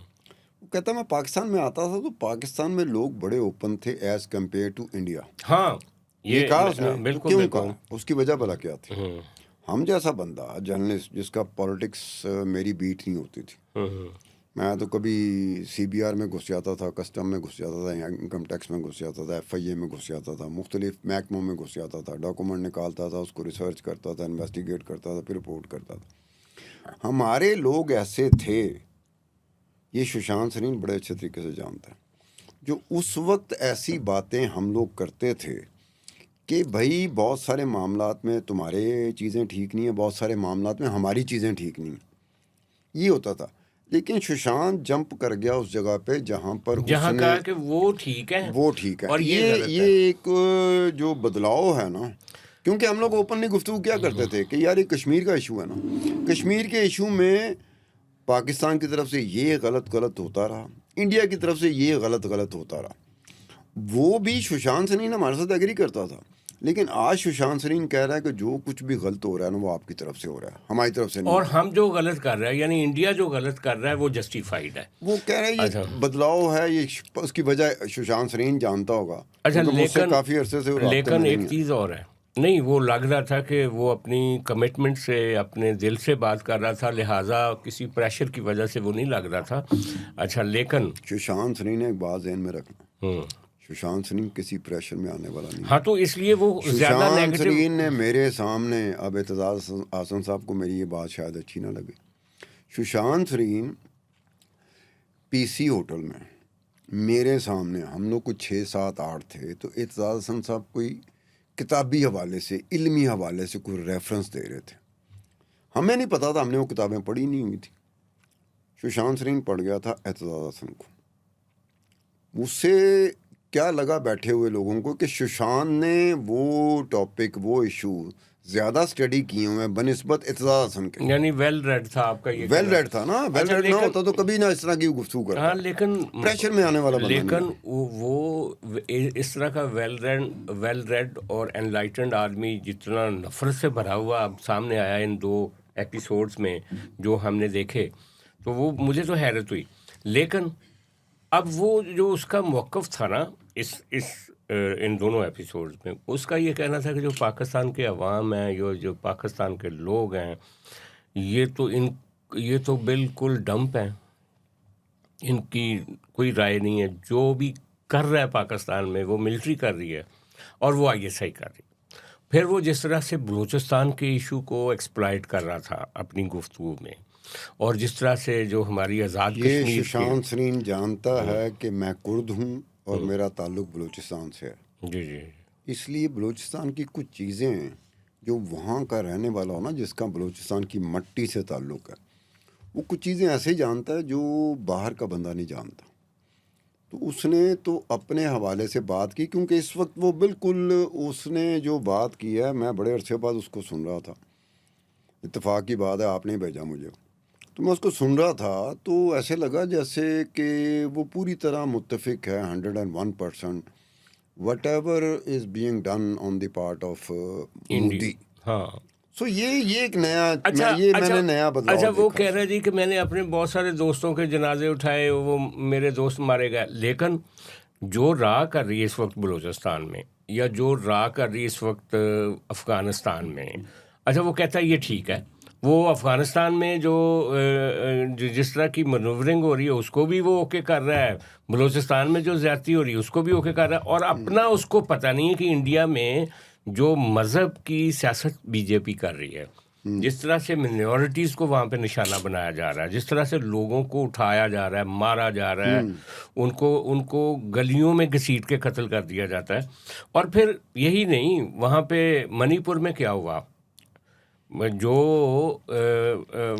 कहता मैं पाकिस्तान में आता था तो पाकिस्तान में लोग बड़े ओपन थे एज़ कम्पेयर टू इंडिया। हाँ, ये कहा उसने, तो बिल्कुल क्यों बिल्कुल। कहा, उसकी वजह भला क्या थी? हम जैसा बंदा जर्नलिस्ट जिसका पॉलिटिक्स मेरी बीट नहीं होती थी, मैं तो कभी CBR में घुस जाता था, कस्टम में घुस जाता था, इनकम टैक्स में घुस जाता था, FIA में घुस जाता था, मुख्तलिफ महकमों में घुस जाता था, डॉक्यूमेंट निकालता था, उसको रिसर्च करता था, इन्वेस्टिगेट करता था, फिर रिपोर्ट करता था। हमारे लोग ऐसे थे, ये सुशांत सरीन बड़े अच्छे तरीके से जानता है, जो उस वक्त ऐसी बातें हम लोग करते थे कि भाई बहुत सारे मामलात में तुम्हारे चीज़ें ठीक नहीं है, बहुत सारे मामलात में हमारी चीज़ें ठीक नहीं, ये होता था। लेकिन सुशांत जंप कर गया उस जगह पे जहाँ पर जहाँ उसने कहा कि वो ठीक है वो ठीक है। और ये गलत ये है। एक जो बदलाव है ना, क्योंकि हम लोग ओपनली गुफ्तगू क्या करते थे कि यार ये कश्मीर का इशू है ना, कश्मीर के इशू में पाकिस्तान की तरफ से ये गलत होता रहा, इंडिया की तरफ से ये गलत होता रहा। वो भी सुशांत सरीन हमारे साथ एग्री करता था, लेकिन आज सुशांत सरीन कह रहा है कि जो कुछ भी गलत हो रहा है ना वो आपकी तरफ से हो रहा है, हमारी तरफ से नहीं और हो रहा। हम जो गलत कर रहे हैं, यानी इंडिया जो गलत कर रहा है, वो जस्टिफाइड है। वो कह रहे हैं ये अच्छा बदलाव है, ये उसकी वजह सुशांत सरीन जानता होगा, अच्छा, क्योंकि मुझसे लेकिन काफ़ी अरसे से वो रास्ते लेकिन में एक नहीं है। चीज़ और है, नहीं वो लग रहा था कि वो अपनी कमिटमेंट से, अपने दिल से बात कर रहा था, लिहाजा किसी प्रेशर की वजह से वो नहीं लग रहा था। अच्छा, लेकिन सुशांत सरीन ने एक बात ज़हन में रखना, हम्म, सुशांत सरीन किसी प्रेशर में आने वाला नहीं है। हाँ, तो इसलिए वो ज़्यादा सुशांत नेगेटिव। सरीन ने मेरे सामने, अब एतजाज़ आसन साहब को मेरी ये बात शायद अच्छी ना लगे, सुशांत सरीन पीसी होटल में मेरे सामने, हम लोग कुछ 6 7 8 थे, तो एतजाज़ हसन साहब कोई किताबी हवाले से, इल्मी हवाले से कोई रेफरेंस दे रहे थे। हमें नहीं पता था, हमने वो किताबें पढ़ी नहीं हुई थी। सुशांत सरीन पढ़ गया था एतजाज़ हसन को। उससे क्या लगा बैठे हुए लोगों को कि सुशांत ने वो टॉपिक, वो इशू ज़्यादा स्टडी किए हुए हैं बनिस्बत एतजाज़ हसन के। यानी वेल रेड था आपका ये वेल कहना। रेड था ना, वेल अच्छा, रेड ना लेकिन होता तो कभी ना इस तरह की गुफ्तगू करता। हाँ, लेकिन प्रेशर में आने वाला बंदा नहीं लेकिन है। वो इस तरह का वेल रेड और एनलाइटेंड आदमी जितना नफरत से भरा हुआ अब सामने आया इन 2 एपिसोड्स में जो हमने देखे, तो वो मुझे तो हैरत हुई। लेकिन अब वो जो उसका मौक़िफ़ था ना इन दोनों एपिसोड्स में, उसका ये कहना था कि जो पाकिस्तान के अवाम हैं, जो पाकिस्तान के लोग हैं, ये तो बिल्कुल डंप हैं, इनकी कोई राय नहीं है। जो भी कर रहा है पाकिस्तान में, वो मिलिट्री कर रही है और वो ISI कर रही है। फिर वो जिस तरह से बलूचिस्तान के इशू को एक्सप्लॉइट कर रहा था अपनी गुफ्तगू में, और जिस तरह से जो हमारी आज़ाद ये कश्मीर सुशांत सरीन जानता है कि मैं कुर्द हूँ और मेरा ताल्लुक बलूचिस्तान से है, जी जी इसलिए बलूचिस्तान की कुछ चीज़ें जो वहाँ का रहने वाला हो ना, जिसका बलूचिस्तान की मट्टी से ताल्लुक है, वो कुछ चीज़ें ऐसे ही जानता है जो बाहर का बंदा नहीं जानता। तो उसने तो अपने हवाले से बात की, क्योंकि इस वक्त वो बिल्कुल, उसने जो बात की है, मैं बड़े अरसे बाद उसको सुन रहा था, इत्तेफाक की बात है आपने ही भेजा मुझे, तो मैं उसको सुन रहा था, तो ऐसे लगा जैसे कि वो पूरी तरह मुत्तफिक है 101% what ever is being done on the part of Modi. India, हाँ। सो ये एक नया, अच्छा मैंने नया बदलाव अच्छा, वो देखा। कह रहे जी कि मैंने अपने बहुत सारे दोस्तों के जनाजे उठाए, वो मेरे दोस्त मारे गए। लेकिन जो राह कर रही है इस वक्त बलूचिस्तान में, या जो राह कर रही है इस वक्त अफ़गानिस्तान में, अच्छा वो कहता है ये ठीक है। वो अफ़गानिस्तान में जिस तरह की मनूवरिंग हो रही है उसको भी वो ओके कर रहा है, बलूचिस्तान में जो ज़्यादती हो रही है उसको भी ओके कर रहा है, और अपना उसको पता नहीं है कि इंडिया में जो मज़हब की सियासत बीजेपी कर रही है, जिस तरह से मिनॉरिटीज़ को वहाँ पे निशाना बनाया जा रहा है, जिस तरह से लोगों को उठाया जा रहा है, मारा जा रहा है, उनको गलियों में घसीट के कत्ल कर दिया जाता है। और फिर यही नहीं, वहाँ पे मणिपुर में क्या हुआ, जो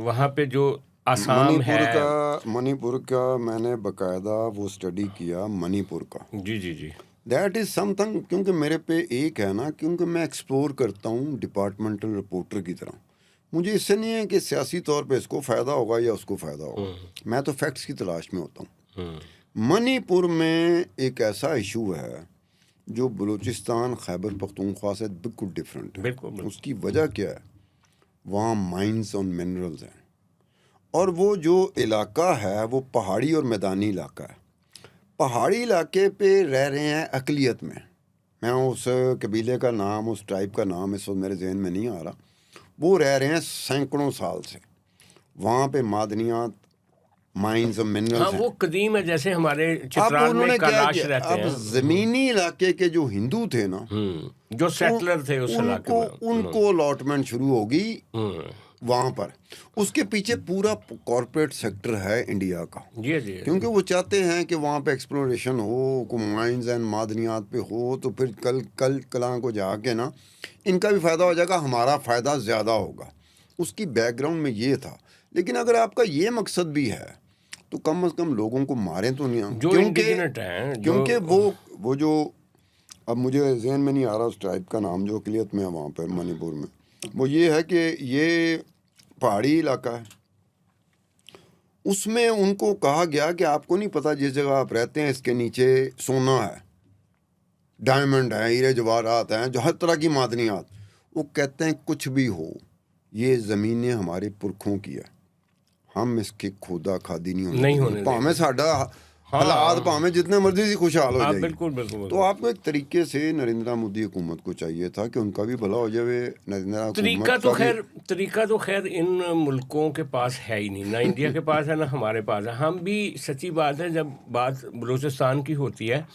वहाँ पे जो आसाम है, मणिपुर का मैंने बाकायदा वो स्टडी किया, मणिपुर का। जी जी जी दैट इज़ समथिंग, क्योंकि मेरे पे एक है ना, क्योंकि मैं एक्सप्लोर करता हूँ डिपार्टमेंटल रिपोर्टर की तरह। मुझे इससे नहीं है कि सियासी तौर पे इसको फ़ायदा होगा या उसको फ़ायदा होगा, मैं तो फैक्ट्स की तलाश में होता हूँ। मणिपुर में एक ऐसा इशू है जो बलूचिस्तान खैबर पख्तूनख्वा से बिल्कुल डिफरेंट है। बिल्कुल। उसकी वजह क्या है, वहाँ माइंस और मिनरल्स हैं, और वो जो इलाका है वो पहाड़ी और मैदानी इलाका है। पहाड़ी इलाके पे रह रहे हैं अक़लियत में, मैं उस कबीले का नाम, उस ट्राइब का नाम इस वक्त मेरे जहन में नहीं आ रहा, वो रह रहे हैं सैकड़ों साल से। वहाँ पे मादनियात, माइंस और मिनरल्स हाँ, हैं। वो कदीम है, जैसे हमारे अब चित्राल उन्होंने में क्या कैलाश किया, रहते अब हैं, ज़मीनी इलाके के जो हिंदू थे ना, जो सेटलर थे उस इलाके में, उनको अलॉटमेंट शुरू होगी वहाँ पर। उसके पीछे पूरा कॉरपोरेट सेक्टर है इंडिया का, जी जी, क्योंकि वो चाहते हैं कि वहाँ पे एक्सप्लोरेशन हो, को माइंस एंड मादनियात पे हो, तो फिर कल कलां को जाके ना इनका भी फ़ायदा हो जाएगा, हमारा फ़ायदा ज़्यादा होगा। उसकी बैकग्राउंड में ये था। लेकिन अगर आपका ये मकसद भी है तो कम से कम लोगों को मारें तो नहीं, जो इंडिजिनेट हैं, क्योंकि वो जो अब मुझे जहन में नहीं आ रहा उस ट्राइब का नाम जो अकलियत में है वहाँ पर मणिपुर में, वो ये है कि ये पहाड़ी इलाका है, उसमें उनको कहा गया कि आपको नहीं पता जिस जगह आप रहते हैं इसके नीचे सोना है, डायमंड है, हीरे जवाहरात हैं, जो हर तरह की मादनियात। वो कहते हैं कुछ भी हो, ये ज़मीनें हमारे पुरखों की है, हम इसके खुदा खादी नहीं होने भावें साडा हालात भावें जितने मर्जी से खुशहाल हो जाए। बिल्कुल। तो आपको एक तरीके से नरेंद्र मोदी हुकूमत को चाहिए था कि उनका भी भला हो जाए। तरीका तो खैर इन मुल्कों के पास है ही नहीं, ना इंडिया के पास है ना हमारे पास है। हम भी, सच्ची बात है, जब बात बलूचिस्तान की होती है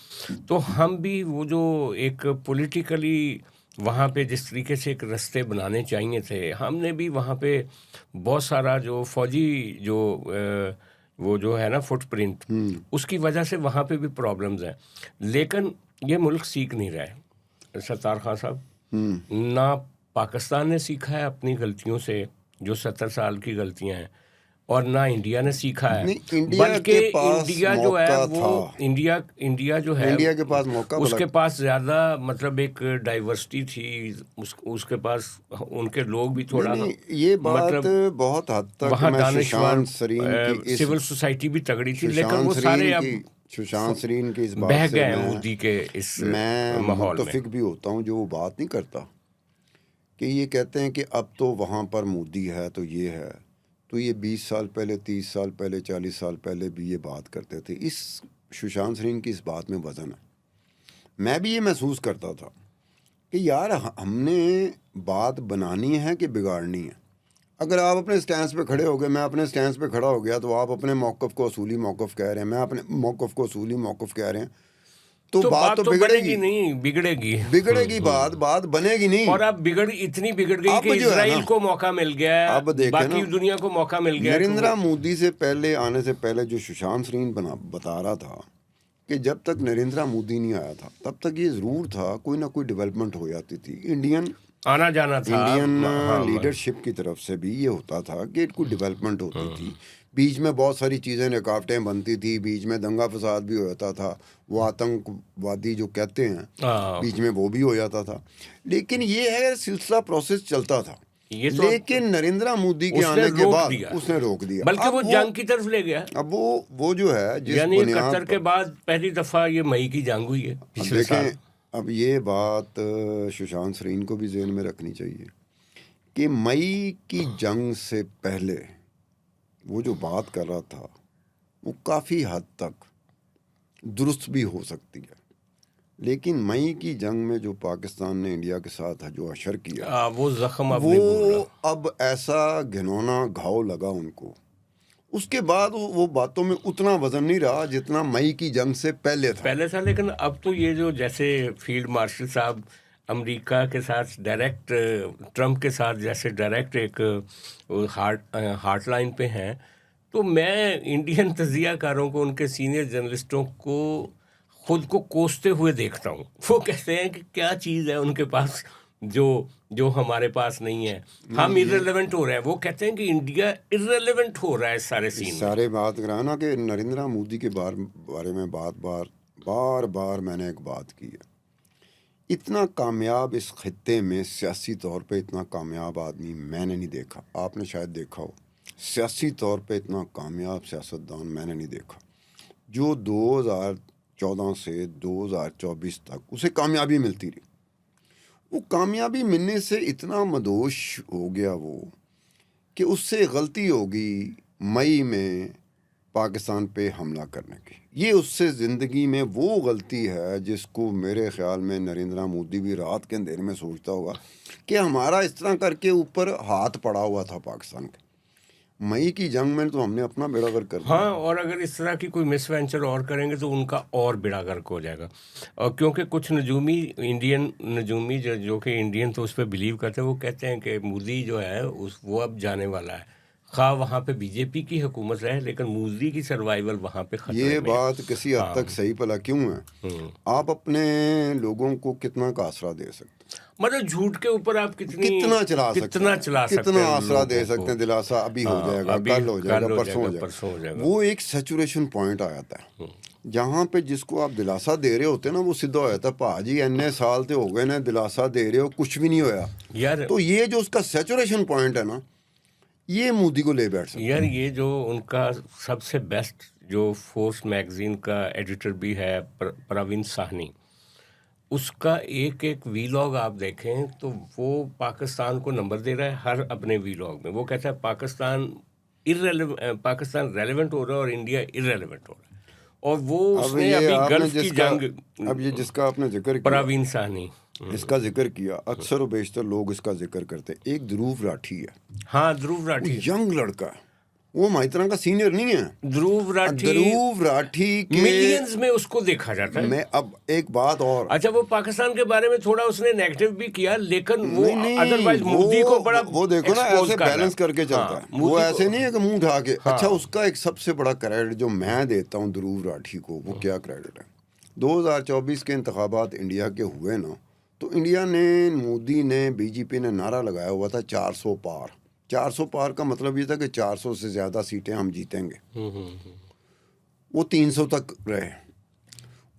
तो हम भी वो जो एक पॉलिटिकली वहाँ पे जिस तरीके से एक रास्ते बनाने चाहिए थे, हमने भी वहाँ पे बहुत सारा जो फौजी जो वो जो है ना फुटप्रिंट, उसकी वजह से वहाँ पे भी प्रॉब्लम्स हैं। लेकिन ये मुल्क सीख नहीं रहा है सत्तार खान साहब, ना पाकिस्तान ने सीखा है अपनी गलतियों से जो 70 साल की गलतियां हैं, और ना इंडिया ने सीखा है, बल्कि इंडिया जो है वो इंडिया जो है इंडिया के पास मौका, उसके पास ज़्यादा मतलब एक डाइवर्सिटी थी, उसके पास उनके लोग भी थोड़ा ये बात मतलब बहुत हद तक वहाँ दानिशवर की सिविल सोसाइटी भी तगड़ी थी, लेकिन वो सारे अब सुशांत शरीन की इस बात बह से गए मोदी के इस माहौल में। मुत्तफिक भी होता हूँ जो वो बात नहीं करता कि ये कहते हैं कि अब तो वहाँ पर मोदी है तो ये है, तो ये 20 साल पहले, 30 साल पहले, 40 साल पहले भी ये बात करते थे। इस सुशांत सिंह की इस बात में वजन है। मैं भी ये महसूस करता था कि यार हमने बात बनानी है कि बिगाड़नी है। अगर आप अपने स्टैंस पे खड़े हो गए, मैं अपने स्टैंस पे खड़ा हो गया, तो आप अपने मौक़िफ़ को असूली मौक़िफ़ कह रहे हैं, मैं अपने मौक़िफ़ को असूली मौक़िफ़ कह रहे हैं, तो बात तो बिगड़ेगी नहीं, बिगड़ेगी बात बनेगी नहीं। और अब इतनी बिगड़ गई कि इजराइल को मौका मिल गया है, अब बाकी दुनिया को मौका मिल गया। नरेंद्र मोदी से पहले आने से पहले जो सुशांत सिंह बता रहा था कि जब तक नरेंद्र मोदी नहीं आया था तब तक ये ज़रूर था कोई ना कोई डेवलपमेंट हो जाती थी, इंडियन आना जाना था, इंडियन लीडरशिप की तरफ से भी ये होता था कि कोई डेवलपमेंट होती थी। बीच में बहुत सारी चीज़ें रुकावटें बनती थी, बीच में दंगा फसाद भी हो जाता था, वो आतंकवादी जो कहते हैं बीच में वो भी हो जाता था, लेकिन ये है सिलसिला प्रोसेस चलता था। लेकिन नरेंद्र मोदी के आने के बाद उसने रोक दिया, बल्कि वो जंग की तरफ ले गया। अब वो जो है जिस यानी कतर के बाद पहली दफ़ा ये मई की जंग हुई है पिछले साल। अब ये बात सुशांत सिंह को भी ज़हन में रखनी चाहिए कि मई की जंग से पहले वो जो बात कर रहा था वो काफ़ी हद तक दुरुस्त भी हो सकती है, लेकिन मई की जंग में जो पाकिस्तान ने इंडिया के साथ जो अशर किया, वो ज़ख्म अब ऐसा घिनौना घाव लगा उनको, उसके बाद वो बातों में उतना वजन नहीं रहा जितना मई की जंग से पहले था। लेकिन अब तो ये जो जैसे फील्ड मार्शल साहब अमेरिका के साथ डायरेक्ट, ट्रंप के साथ जैसे डायरेक्ट एक हार्ट लाइन पे हैं, तो मैं इंडियन तजियाकारों को, उनके सीनियर जर्नलिस्टों को खुद को कोसते हुए देखता हूँ। वो कहते हैं कि क्या चीज़ है उनके पास जो हमारे पास नहीं है, हम इर्रेलेवेंट हो रहे हैं। वो कहते हैं कि इंडिया इर्रेलेवेंट हो रहा है सारे सीन में। सारे बात कराना कि नरेंद्र मोदी के बारे में बार बार मैंने एक बात की है, इतना कामयाब इस खित्ते में सियासी तौर पे इतना कामयाब आदमी मैंने नहीं देखा। आपने शायद देखा हो, सियासी तौर पे इतना कामयाब सियासतदान मैंने नहीं देखा जो 2014 से 2024 तक उसे कामयाबी मिलती रही। वो कामयाबी मिलने से इतना मदोश हो गया वो कि उससे गलती होगी मई में पाकिस्तान पे हमला करने की। ये उससे ज़िंदगी में वो गलती है जिसको मेरे ख़्याल में नरेंद्र मोदी भी रात के अंधेरे में सोचता होगा कि हमारा इस तरह करके ऊपर हाथ पड़ा हुआ था पाकिस्तान के। मई की जंग में तो हमने अपना बेड़ा गर्क कर दिया। हाँ, और अगर इस तरह की कोई मिसवेंचर और करेंगे तो उनका और बेड़ा गर्क हो जाएगा। और क्योंकि कुछ इंडियन नजूमी जो कि इंडियन तो उस पर बिलीव करते हैं, वो कहते हैं कि मोदी जो है वो अब जाने वाला है, खा वहाँ पे बीजेपी की हुकूमत रहे, लेकिन मोदी की सर्वाइवल वहाँ पे खतरे में। ये बात किसी हद तक सही भला क्यों है? आप अपने लोगों को कितना का आसरा दे सकते? मतलब झूठ के ऊपर आप कितना चला सकते कितना हैं, चला सकते कितना हैं आसरा दे लोगों सकते हैं, को। दिलासा अभी हो हाँ, जाएगा, अभी कल हो जाएगा, परसों हो परसों हो जाएगा। जाएगा। वो एक सैचुरेशन पॉइंट आ जाता है जहाँ पे जिसको आप दिलासा दे रहे होते हैं ना, वो सीधा हो जाता है, भाजी इन्ने साल तो हो गए ना दिलासा दे रहे हो, कुछ भी नहीं होया। यार तो ये जो उसका सैचुरेशन पॉइंट है ना, ये मोदी को ले बैठ सकता यार ये जो उनका सबसे बेस्ट जो फोर्स मैगजीन का एडिटर भी है प्रवीण साहनी, उसका एक एक वीलॉग आप देखें तो वो पाकिस्तान को नंबर दे रहा है हर अपने वीलॉग में। वो कहता है पाकिस्तान रेलेवेंट हो रहा है और इंडिया इररेलेवेंट हो रहा है। और वो अब उसने ये अभी आपने गल्फ की जिसका जंग, अब ये जिसका आपने जिक्र किया, प्रवीण साहनी, इसका जिक्र किया, अक्सर और बेशतर लोग इसका जिक्र करते हैं। एक ध्रुव राठी है, हाँ ध्रुव वो राठी, यंग लड़का है, वो हमारी तरह का सीनियर नहीं है। ध्रुव राठी ध्रुव राठी के मिलियंस में उसको देखा जाता है। मैं अब एक बात और, अच्छा, वो पाकिस्तान के बारे में थोड़ा उसने नेगेटिव भी किया, लेकिन वो नहीं अदरवाइज मोदी को बड़ा वो देखो ना expose ऐसे कर रहा है। बैलेंस करके चलता हाँ, है, मोदी वो को- ऐसे नहीं है कि मुंह उठा के। हाँ। अच्छा, उसका एक सबसे बड़ा क्रेडिट जो मैं देता हूँ ध्रुव राठी को, वो क्या क्रेडिट है, 2024 के इंतखाबात इंडिया के हुए ना, तो इंडिया ने, मोदी ने, बीजेपी ने नारा लगाया हुआ था 400 पार। 400 पार का मतलब ये था कि 400 से ज़्यादा सीटें हम जीतेंगे। वो 300 तक रहे।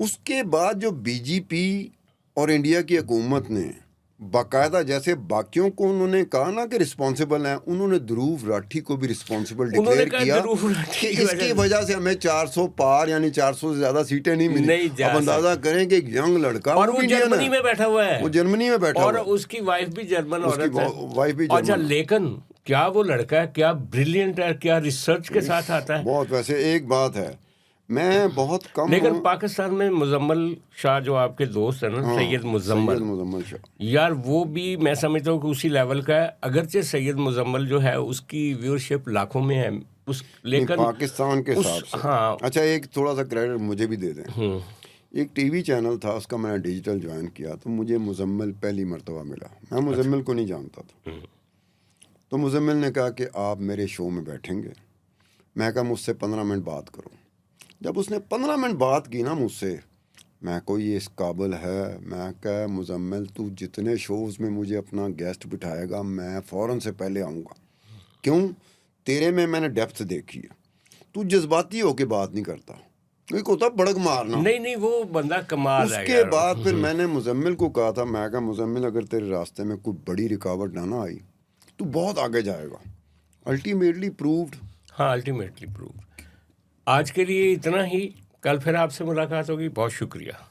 उसके बाद जो बीजेपी और इंडिया की हुकूमत ने बाकायदा, जैसे बाकियों को उन्होंने कहा ना कि रिस्पॉन्सिबल हैं, उन्होंने ध्रुव राठी को भी रिस्पॉन्सिबल उन्होंने डिक्लेयर कहा किया ध्रुव राठी कि की इसकी वजह से हमें 400 पार यानी 400 से ज़्यादा सीटें नहीं मिली। नहीं जा अब अंदाजा करें कि एक यंग लड़का, और वो भी इंडियन जर्मनी है, में बैठा हुआ है, वो जर्मनी में बैठा और हुआ है, उसकी वाइफ भी जर्मन उसकी औरत है, वाइफ भी अच्छा, जर्मन है। लेकिन क्या वो लड़का है, क्या ब्रिलियंट है, क्या रिसर्च के साथ आता है। बहुत। वैसे एक बात है, मैं बहुत कम लेकिन पाकिस्तान में मुजम्मल शाह जो आपके दोस्त है ना, सैयद मुजम्मल, मुजम्मल शाह, यार वो भी मैं समझता हूँ कि उसी लेवल का है। अगरचे सैयद मुजम्मल जो है उसकी व्यूअरशिप लाखों में है, उस लेकिन पाकिस्तान के हिसाब से। हाँ, अच्छा, एक थोड़ा सा क्रेडिट मुझे भी दे दें। एक टीवी चैनल था, उसका मैंने डिजिटल ज्वाइन किया, तो मुझे मुजम्मिल पहली मरतबा मिला। मैं मुजम्मिल को नहीं जानता था। तो मुजम्मिल ने कहा कि आप मेरे शो में बैठेंगे। मैं कहा मुझसे 15 मिनट बात करो। जब उसने 15 मिनट बात की ना मुझसे, मैं कोई ये इस काबिल है, मैं कहा मुजम्मिल तू जितने शोज़ में मुझे अपना गेस्ट बिठाएगा मैं फ़ौरन से पहले आऊँगा। क्यों? तेरे में मैंने डेप्थ देखी है, तू जज्बाती होके बात नहीं करता, एक होता भड़क मारना। नहीं वो बंदा कमाल है उसके यार। बाद फिर मैंने मुजम्मिल को कहा था, मैं कहा मुजम्मिल अगर तेरे रास्ते में कोई बड़ी रुकावट ना आई तो बहुत आगे जाएगा। Ultimately proved. हाँ, अल्टीमेटली प्रूव। आज के लिए इतना ही, कल फिर आपसे मुलाकात होगी। बहुत शुक्रिया।